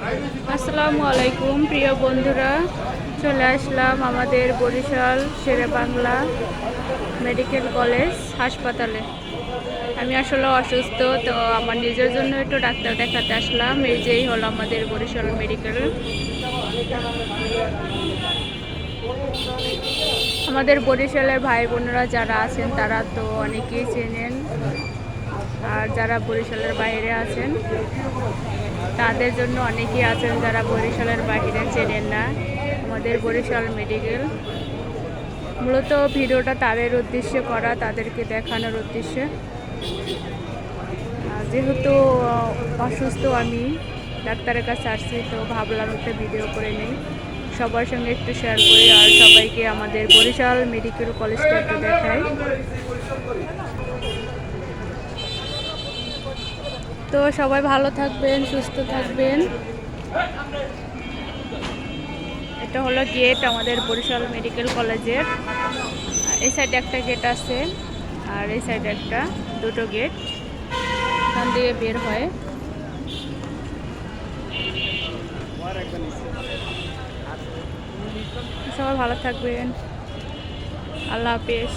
আসসালামু আলাইকুম প্রিয় বন্ধুরা, চলে আসলাম আমাদের বরিশাল শেরেবাংলা মেডিকেল কলেজ হাসপাতালে। আমি আসলে অসুস্থ, তো আমার নিজের জন্য একটু ডাক্তার দেখাতে আসলাম। এই যেই হলো আমাদের বরিশাল মেডিকেল। আমাদের বরিশালের ভাই বোনেরা যারা আছেন তারা তো অনেকেই চেনেন, আর যারা বরিশালের বাইরে আছেন তাদের জন্য অনেকেই আছেন যারা বরিশালের বাইরে চেনেন না আমাদের বরিশাল মেডিকেল। মূলত ভিডিওটা তাদের উদ্দেশ্যে করা, তাদেরকে দেখানোর উদ্দেশ্যে। যেহেতু অসুস্থ, আমি ডাক্তারের কাছে আসছি, তো ভাবলাম একটা ভিডিও করে নিই, সবার সঙ্গে একটু শেয়ার করি, আর সবাইকে আমাদের বরিশাল মেডিকেল কলেজটা একটু দেখাই। তো সবাই ভালো থাকবেন, সুস্থ থাকবেন। এটা হলো গেট আমাদের বরিশাল মেডিকেল কলেজের। এই সাইডে একটা গেট আছে, আর এই সাইডে একটা, দুটো গেট এখান দিয়ে বের হয়। সবাই ভালো থাকবেন, আল্লাহ হাফেজ।